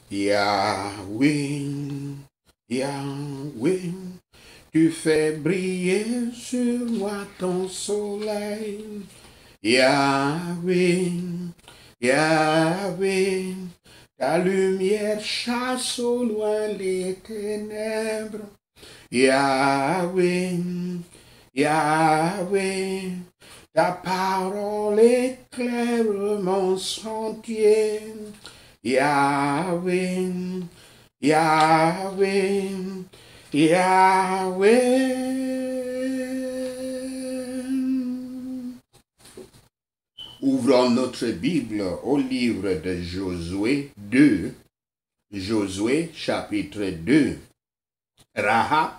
Yahweh, Yahweh, tu fais briller sur moi ton soleil. Yahweh, Yahweh, ta lumière chasse au loin les ténèbres. Yahweh, Yahweh, ta parole éclaire mon sentier. Yahweh, Yahweh, Yahweh. Ouvrons notre Bible au livre de Josué 2, Josué chapitre 2, Rahab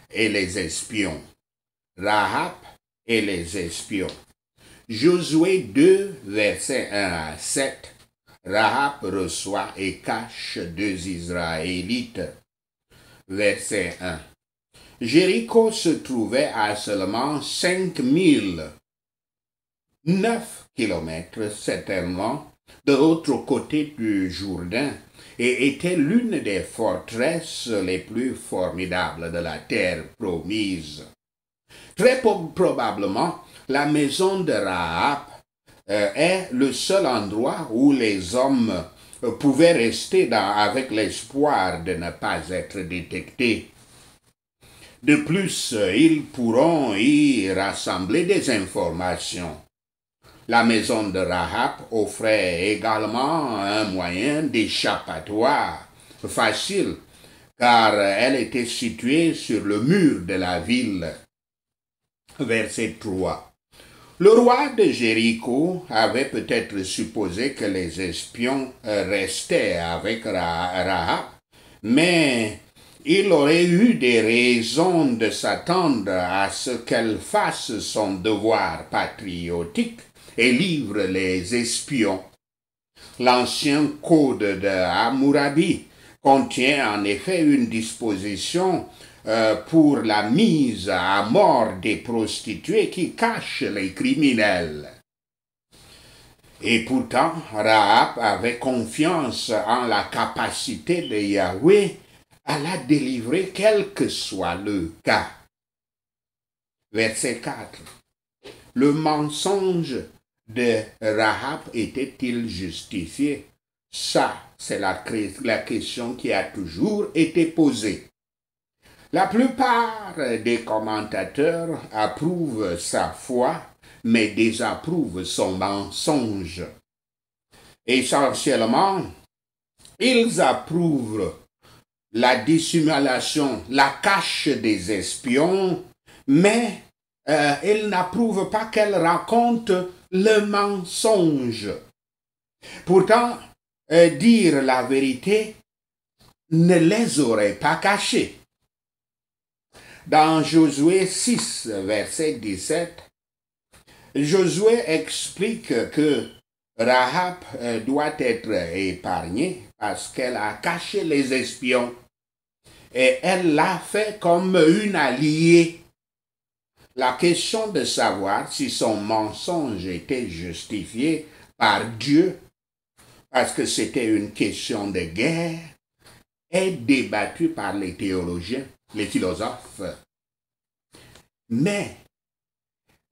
et les espions. Rahab et les espions. Josué 2, versets 1 à 7. Rahab reçoit et cache deux Israélites. Verset 1. Jéricho se trouvait à seulement 9 kilomètres certainement de l'autre côté du Jourdain et était l'une des forteresses les plus formidables de la terre promise. Très probablement, la maison de Rahab est le seul endroit où les hommes pouvaient rester avec l'espoir de ne pas être détectés. De plus, ils pourront y rassembler des informations. La maison de Rahab offrait également un moyen d'échappatoire facile, car elle était située sur le mur de la ville. Verset 3. Le roi de Jéricho avait peut-être supposé que les espions restaient avec Rahab, mais il aurait eu des raisons de s'attendre à ce qu'elle fasse son devoir patriotique et livre les espions. L'ancien code de Hammurabi contient en effet une disposition pour la mise à mort des prostituées qui cachent les criminels. Et pourtant, Rahab avait confiance en la capacité de Yahweh à la délivrer quel que soit le cas. Verset 4. Le mensonge de Rahab était-il justifié? Ça, c'est la question qui a toujours été posée. La plupart des commentateurs approuvent sa foi, mais désapprouvent son mensonge. Essentiellement, ils approuvent la dissimulation, la cache des espions, mais ils n'approuvent pas qu'elle raconte le mensonge. Pourtant, dire la vérité ne les aurait pas cachés. Dans Josué 6, verset 17, Josué explique que Rahab doit être épargnée parce qu'elle a caché les espions et elle l'a fait comme une alliée. La question de savoir si son mensonge était justifié par Dieu, parce que c'était une question de guerre, est débattue par les théologiens, les philosophes. Mais,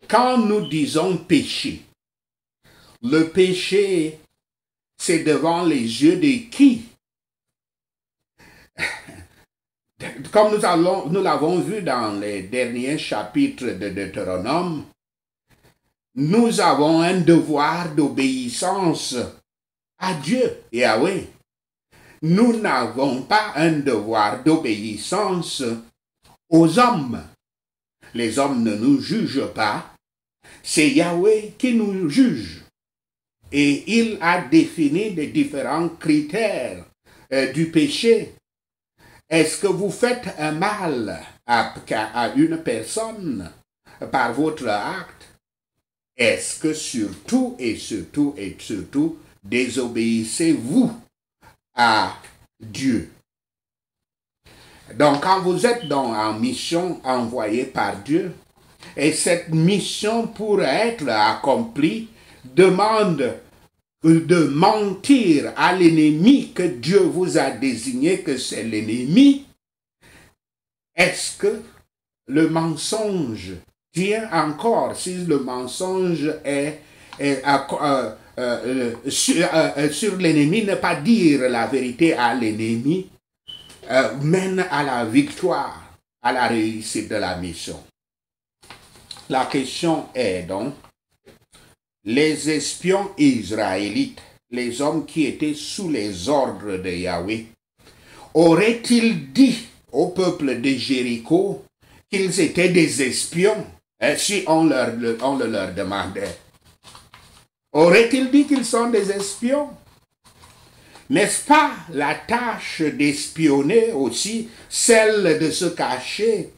quand nous disons péché, le péché, c'est devant les yeux de qui? Comme nous l'avons vu dans les derniers chapitres de Deutéronome, nous avons un devoir d'obéissance à Dieu, Yahweh. Nous n'avons pas un devoir d'obéissance aux hommes. Les hommes ne nous jugent pas, c'est Yahweh qui nous juge. Et il a défini les différents critères du péché. Est-ce que vous faites un mal à une personne par votre acte? Est-ce que surtout et surtout et surtout désobéissez-vous à Dieu? Donc quand vous êtes en mission envoyée par Dieu, et cette mission pour être accomplie demande de mentir à l'ennemi que Dieu vous a désigné que c'est l'ennemi, est-ce que le mensonge tient encore? Si le mensonge est sur l'ennemi, ne pas dire la vérité à l'ennemi, mène à la victoire, à la réussite de la mission. La question est donc, les espions israélites, les hommes qui étaient sous les ordres de Yahweh, auraient-ils dit au peuple de Jéricho qu'ils étaient des espions si on le leur demandait? Aurait-il dit qu'ils sont des espions? N'est-ce pas la tâche d'espionner aussi, celle de se cacher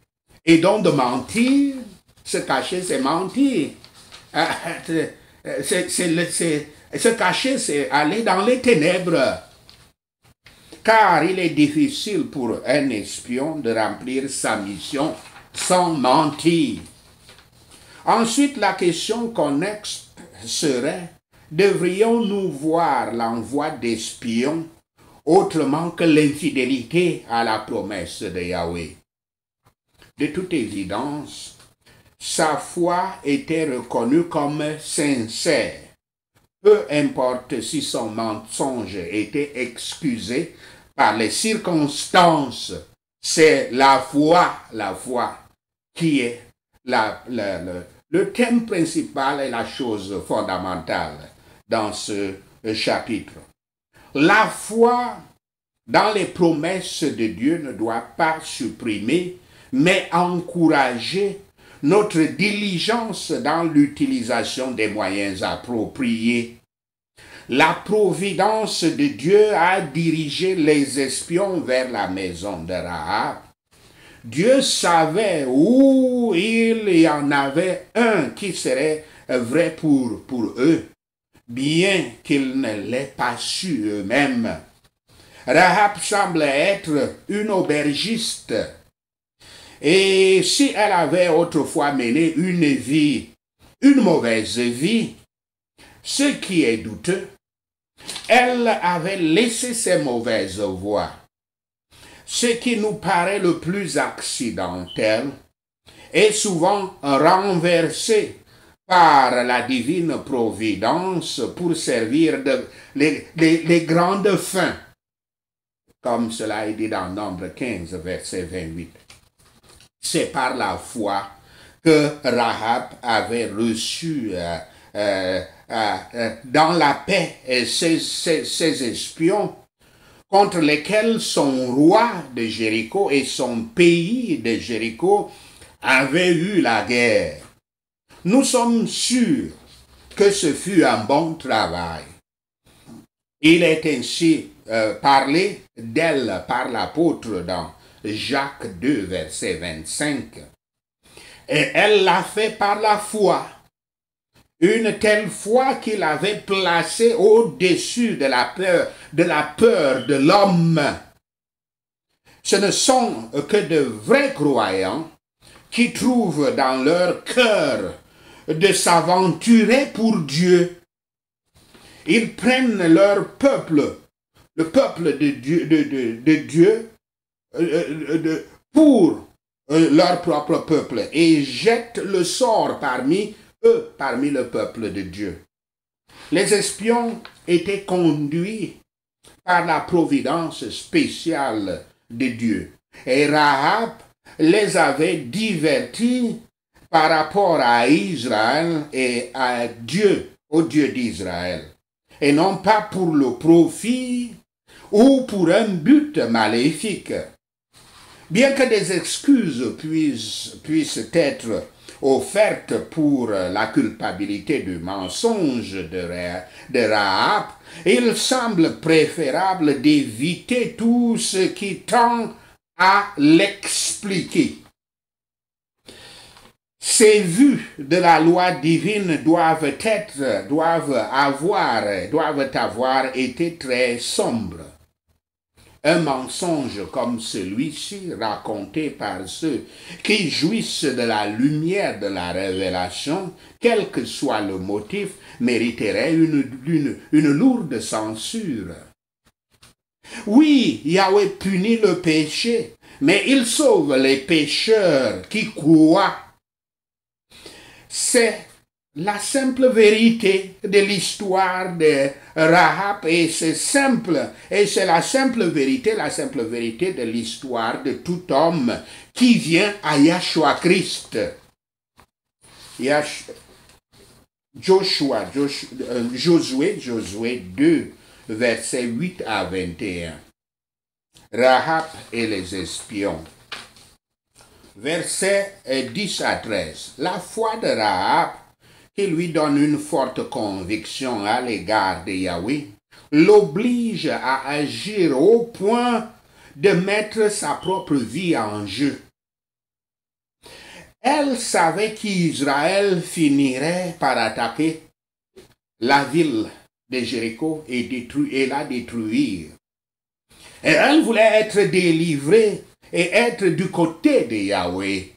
et donc de mentir? Se cacher, c'est mentir. Se cacher, c'est aller dans les ténèbres. Car il est difficile pour un espion de remplir sa mission sans mentir. Ensuite, la question connexe serait, devrions-nous voir l'envoi d'espions autrement que l'infidélité à la promesse de Yahweh? De toute évidence, sa foi était reconnue comme sincère. Peu importe si son mensonge était excusé par les circonstances, c'est la foi qui est le thème principal et la chose fondamentale dans ce chapitre. La foi dans les promesses de Dieu ne doit pas supprimer, mais encourager notre diligence dans l'utilisation des moyens appropriés. La providence de Dieu a dirigé les espions vers la maison de Rahab. Dieu savait où il y en avait un qui serait vrai pour eux, bien qu'ils ne l'aient pas su eux-mêmes. Rahab semble être une aubergiste. Et si elle avait autrefois mené une mauvaise vie, ce qui est douteux, elle avait laissé ses mauvaises voies. Ce qui nous paraît le plus accidentel est souvent renversé par la divine providence pour servir les grandes fins, comme cela est dit dans Nombre 15, verset 28. C'est par la foi que Rahab avait reçu dans la paix ses espions contre lesquels son roi de Jéricho et son pays de Jéricho avaient eu la guerre. Nous sommes sûrs que ce fut un bon travail. Il est ainsi parlé d'elle par l'apôtre dans Jacques 2, verset 25. Et elle l'a fait par la foi. Une telle foi qu'il avait placée au-dessus de la peur de l'homme. Ce ne sont que de vrais croyants qui trouvent dans leur cœur de s'aventurer pour Dieu. Ils prennent leur peuple, le peuple de Dieu, pour leur propre peuple et jettent le sort parmi eux, parmi le peuple de Dieu. Les espions étaient conduits par la providence spéciale de Dieu. Et Rahab les avait divertis par rapport à Israël et à Dieu, au Dieu d'Israël. Et non pas pour le profit ou pour un but maléfique. Bien que des excuses puissent être offertes pour la culpabilité du mensonge de Rahab, il semble préférable d'éviter tout ce qui tend à l'expliquer. Ces vues de la loi divine doivent avoir été très sombres. Un mensonge comme celui-ci, raconté par ceux qui jouissent de la lumière de la révélation, quel que soit le motif, mériterait une lourde censure. Oui, Yahweh punit le péché, mais il sauve les pécheurs qui croient. C'est la simple vérité de l'histoire de Rahab et c'est simple, et c'est la simple vérité de l'histoire de tout homme qui vient à Yahshua Christ. Josué 2, versets 8 à 21. Rahab et les espions. Versets 10 à 13. La foi de Rahab, qui lui donne une forte conviction à l'égard de Yahweh, l'oblige à agir au point de mettre sa propre vie en jeu. Elle savait qu'Israël finirait par attaquer la ville de Jéricho et la détruire. Et elle voulait être délivrée et être du côté de Yahweh.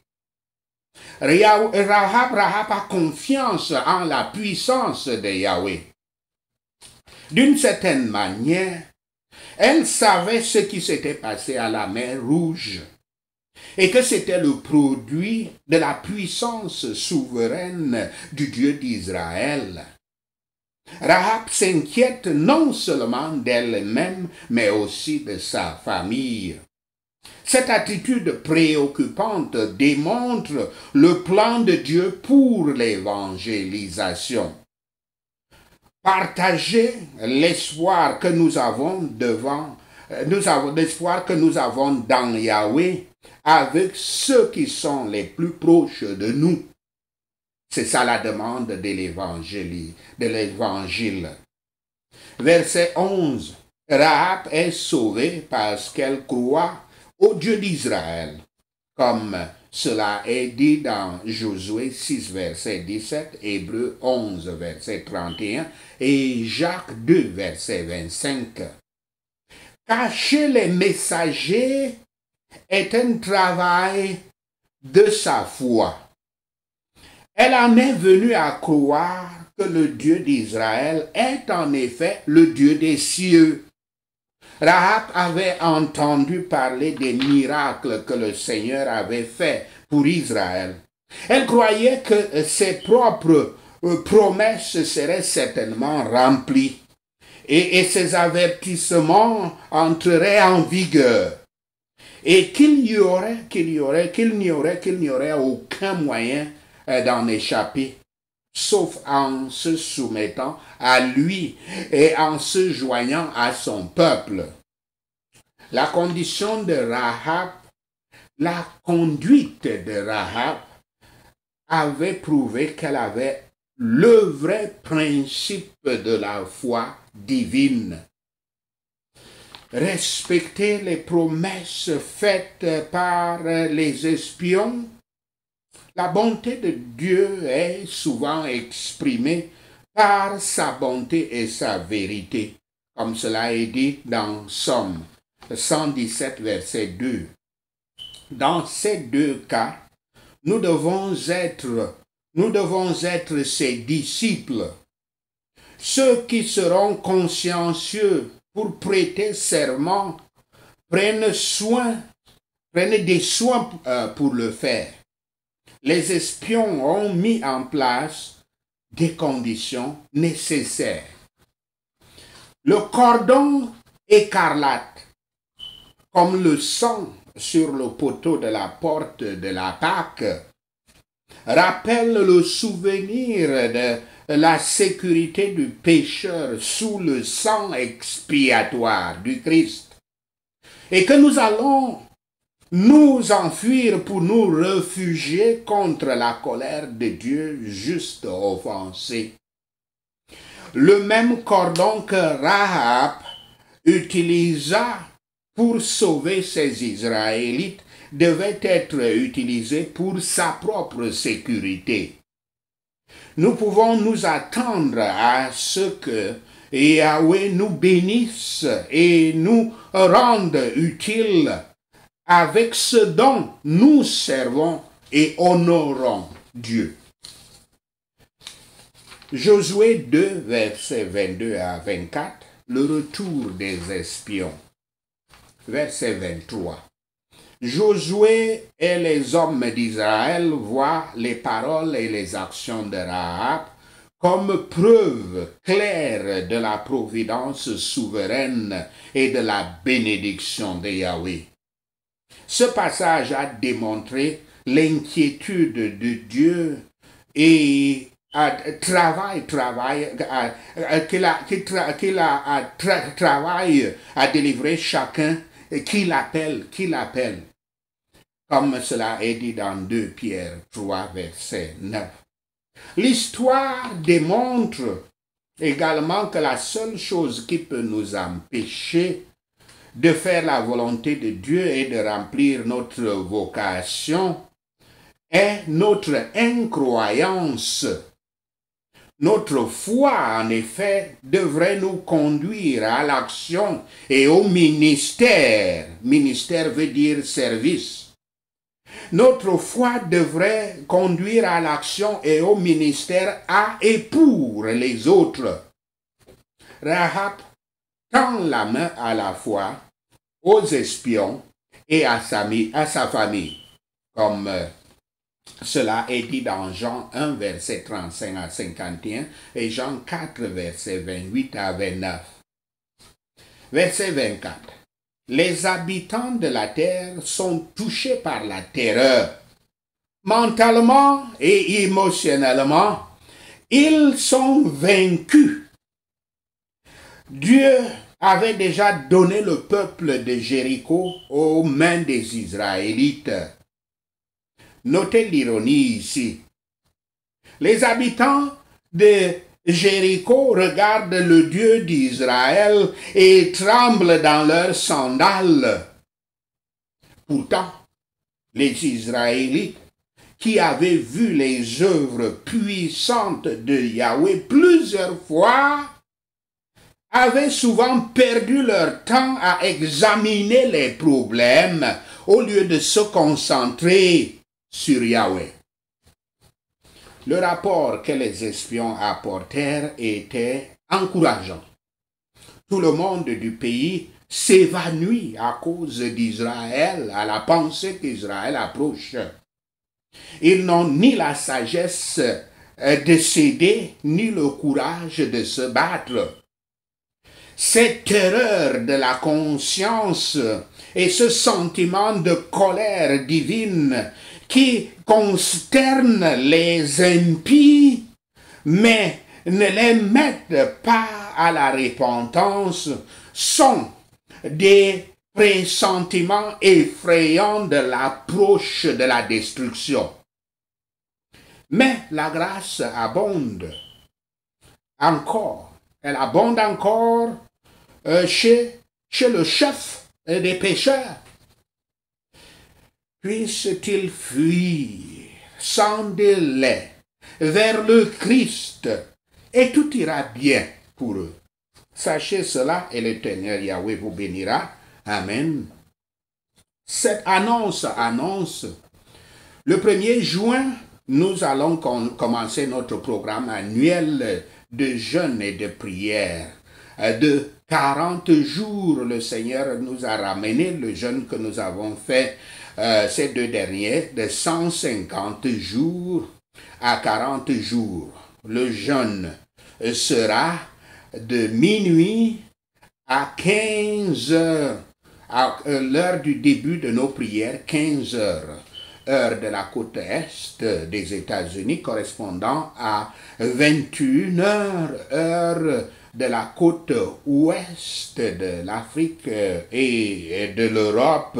Rahab a confiance en la puissance de Yahweh. D'une certaine manière, elle savait ce qui s'était passé à la mer Rouge et que c'était le produit de la puissance souveraine du Dieu d'Israël. Rahab s'inquiète non seulement d'elle-même, mais aussi de sa famille. Cette attitude préoccupante démontre le plan de Dieu pour l'évangélisation. Partager l'espoir que nous avons dans Yahweh avec ceux qui sont les plus proches de nous. C'est ça la demande de l'évangile. Verset 11. Rahab est sauvée parce qu'elle croit au Dieu d'Israël, comme cela est dit dans Josué 6, verset 17, Hébreux 11, verset 31 et Jacques 2, verset 25. Cacher les messagers est un travail de sa foi. Elle en est venue à croire que le Dieu d'Israël est en effet le Dieu des cieux. Rahab avait entendu parler des miracles que le Seigneur avait faits pour Israël. Elle croyait que ses propres promesses seraient certainement remplies et ses avertissements entreraient en vigueur et qu'il n'y aurait aucun moyen d'en échapper, sauf en se soumettant à lui et en se joignant à son peuple. La condition de Rahab, la conduite de Rahab avait prouvé qu'elle avait le vrai principe de la foi divine. Respecter les promesses faites par les espions. La bonté de Dieu est souvent exprimée par sa bonté et sa vérité, comme cela est dit dans Somme 117, verset 2. Dans ces deux cas, nous devons être ses disciples, ceux qui seront consciencieux pour prêter serment, prennent des soins pour le faire. Les espions ont mis en place des conditions nécessaires. Le cordon écarlate, comme le sang sur le poteau de la porte de la Pâque, rappelle le souvenir de la sécurité du pécheur sous le sang expiatoire du Christ, et que nous allons nous enfuir pour nous réfugier contre la colère de Dieu juste offensé. Le même cordon que Rahab utilisa pour sauver ses Israélites devait être utilisé pour sa propre sécurité. Nous pouvons nous attendre à ce que Yahweh nous bénisse et nous rende utiles avec ce dont nous servons et honorons Dieu. Josué 2, versets 22 à 24, le retour des espions. Verset 23. Josué et les hommes d'Israël voient les paroles et les actions de Rahab comme preuve claire de la providence souveraine et de la bénédiction de Yahweh. Ce passage a démontré l'inquiétude de Dieu et travaille à délivrer chacun qui l'appelle, comme cela est dit dans 2 Pierre 3, verset 9. L'histoire démontre également que la seule chose qui peut nous empêcher de faire la volonté de Dieu et de remplir notre vocation est notre incroyance. Notre foi, en effet, devrait nous conduire à l'action et au ministère. Ministère veut dire service. Notre foi devrait conduire à l'action et au ministère à et pour les autres. Rahab tend la main à la fois aux espions et à sa famille, comme cela est dit dans Jean 1, verset 35 à 51 et Jean 4, verset 28 à 29. Verset 24. Les habitants de la terre sont touchés par la terreur. Mentalement et émotionnellement, ils sont vaincus. Dieu avait déjà donné le peuple de Jéricho aux mains des Israélites. Notez l'ironie ici. Les habitants de Jéricho regardent le Dieu d'Israël et tremblent dans leurs sandales. Pourtant, les Israélites, qui avaient vu les œuvres puissantes de Yahweh plusieurs fois, avaient souvent perdu leur temps à examiner les problèmes au lieu de se concentrer sur Yahweh. Le rapport que les espions apportèrent était encourageant. Tout le monde du pays s'évanouit à cause d'Israël, à la pensée qu'Israël approche. Ils n'ont ni la sagesse de céder, ni le courage de se battre. Cette terreur de la conscience et ce sentiment de colère divine qui consterne les impies, mais ne les mettent pas à la repentance, sont des pressentiments effrayants de l'approche de la destruction. Mais la grâce abonde encore. Elle abonde encore chez le chef des pécheurs. Puisse-t-il fuir sans délai vers le Christ et tout ira bien pour eux. Sachez cela et l'Éternel Yahweh vous bénira. Amen. Cette annonce le 1er juin, nous allons commencer notre programme annuel de jeûne et de prière. De 40 jours, le Seigneur nous a ramené le jeûne que nous avons fait ces 2 derniers, de 150 jours à 40 jours. Le jeûne sera de minuit à 15 heures, à l'heure du début de nos prières, 15 heures. Heure de la côte est des États-Unis, correspondant à 21 heures, heure de la côte ouest de l'Afrique et de l'Europe,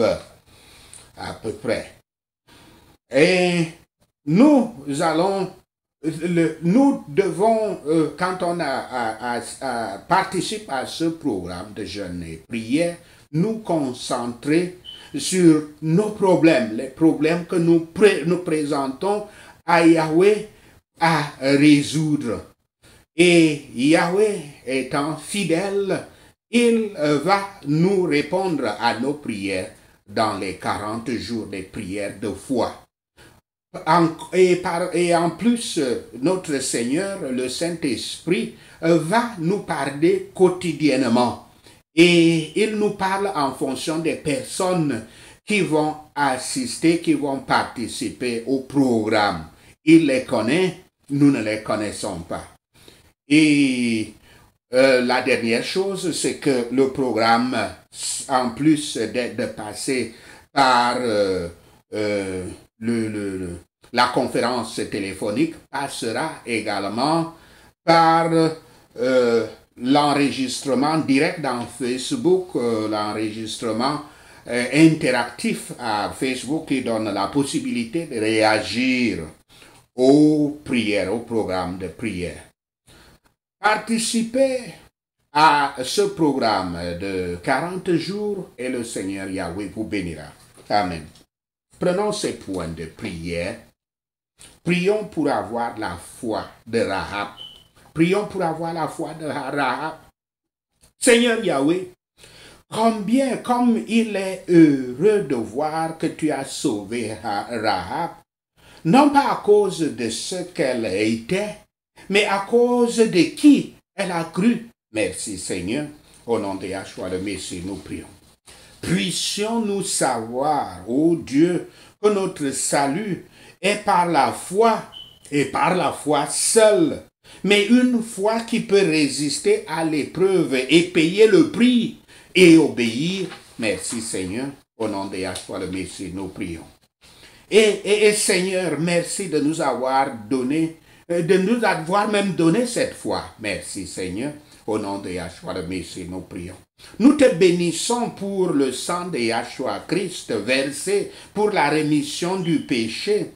à peu près. Et nous devons, quand on participe à ce programme de jeûne et prière, nous concentrer sur nos problèmes, les problèmes que nous présentons à Yahweh à résoudre. Et Yahweh étant fidèle, il va nous répondre à nos prières dans les 40 jours des prières de foi. Et en plus, notre Seigneur, le Saint-Esprit, va nous parler quotidiennement. Et il nous parle en fonction des personnes qui vont assister, qui vont participer au programme. Il les connaît, nous ne les connaissons pas. Et la dernière chose, c'est que le programme, en plus de passer par la conférence téléphonique, passera également par l'enregistrement direct dans Facebook, l'enregistrement interactif à Facebook qui donne la possibilité de réagir aux prières, au programme de prière. Participez à ce programme de 40 jours et le Seigneur Yahweh vous bénira. Amen. Prenons ces points de prière. Prions pour avoir la foi de Rahab. Prions pour avoir la foi de Rahab. Seigneur Yahweh, comme il est heureux de voir que tu as sauvé Rahab, non pas à cause de ce qu'elle était, mais à cause de qui elle a cru. Merci Seigneur. Au nom de Yahshua le Messie, nous prions. Puissions-nous savoir, ô Dieu, que notre salut est par la foi et par la foi seule, mais une foi qui peut résister à l'épreuve et payer le prix et obéir. Merci Seigneur. Au nom de Yahshua le Messie, nous prions. Et Seigneur, merci de nous avoir donné, de nous avoir même donné cette foi. Merci Seigneur. Au nom de Yahshua le Messie, nous prions. Nous te bénissons pour le sang de Yahshua Christ versé pour la rémission du péché,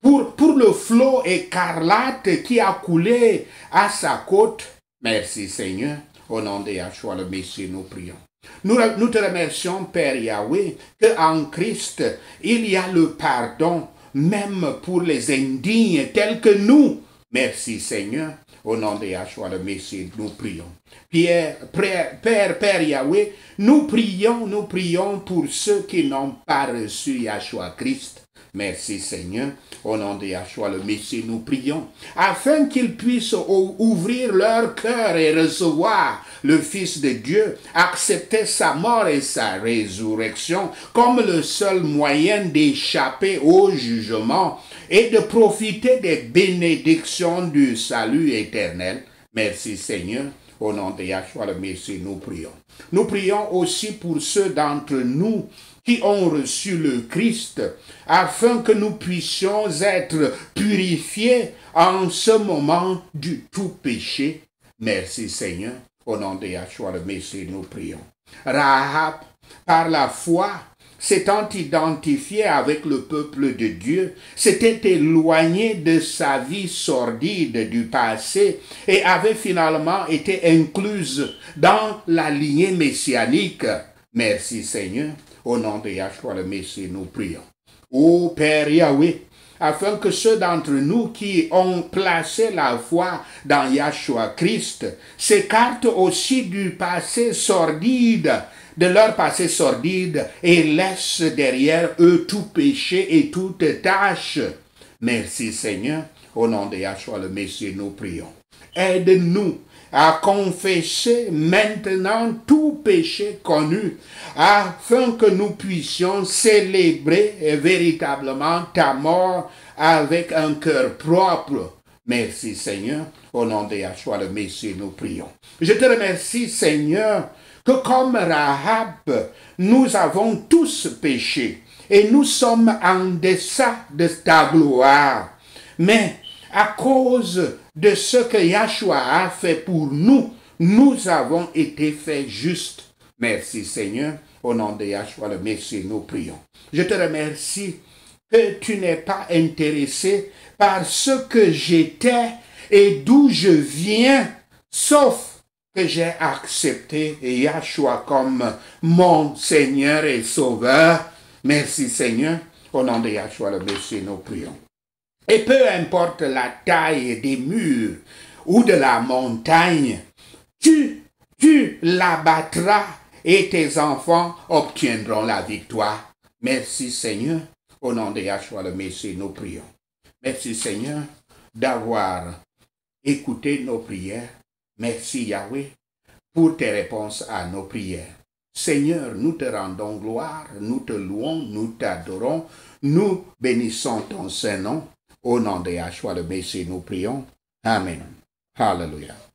pour le flot écarlate qui a coulé à sa côte. Merci Seigneur. Au nom de Yahshua le Messie, nous prions. Nous te remercions, Père Yahweh, qu'en Christ, il y a le pardon, même pour les indignes tels que nous. Merci Seigneur. Au nom de Yahshua le Messie, nous prions. Père Yahweh, nous prions pour ceux qui n'ont pas reçu Yahshua Christ. Merci Seigneur. Au nom de Yahshua le Messie, nous prions, afin qu'ils puissent ouvrir leur cœur et recevoir le Fils de Dieu, accepter sa mort et sa résurrection comme le seul moyen d'échapper au jugement et de profiter des bénédictions du salut éternel. Merci Seigneur. Au nom de Yahshua le Messie, nous prions. Nous prions aussi pour ceux d'entre nous qui ont reçu le Christ, afin que nous puissions être purifiés en ce moment du tout péché. Merci Seigneur. Au nom de Yahshua le Messie, nous prions. Rahab, par la foi, s'étant identifié avec le peuple de Dieu, s'était éloigné de sa vie sordide du passé et avait finalement été incluse dans la lignée messianique. Merci Seigneur. Au nom de Yahshua le Messie, nous prions. Ô Père Yahweh, afin que ceux d'entre nous qui ont placé la foi dans Yahshua Christ s'écartent aussi du passé sordide, de leur passé sordide, et laissent derrière eux tout péché et toute tâche. Merci Seigneur. Au nom de Yahshua le Messie, nous prions. Aide-nous à confesser maintenant tout péché connu, afin que nous puissions célébrer véritablement ta mort avec un cœur propre. Merci Seigneur. Au nom de Yahshua le Messie, nous prions. Je te remercie Seigneur, que comme Rahab, nous avons tous péché et nous sommes en deçà de ta gloire. Mais à cause de ce que Yahshua a fait pour nous, nous avons été faits justes. Merci Seigneur. Au nom de Yahshua le Messie, nous prions. Je te remercie que tu n'es pas intéressé par ce que j'étais et d'où je viens, sauf que j'ai accepté Yahshua comme mon Seigneur et Sauveur. Merci Seigneur. Au nom de Yahshua le Messie, nous prions. Et peu importe la taille des murs ou de la montagne, tu l'abattras et tes enfants obtiendront la victoire. Merci Seigneur, au nom de Yahshua le Messie, nous prions. Merci Seigneur d'avoir écouté nos prières. Merci Yahweh pour tes réponses à nos prières. Seigneur, nous te rendons gloire, nous te louons, nous t'adorons, nous bénissons ton Saint-Nom. Au nom de Yahshua le Messie, nous prions. Amen. Hallelujah.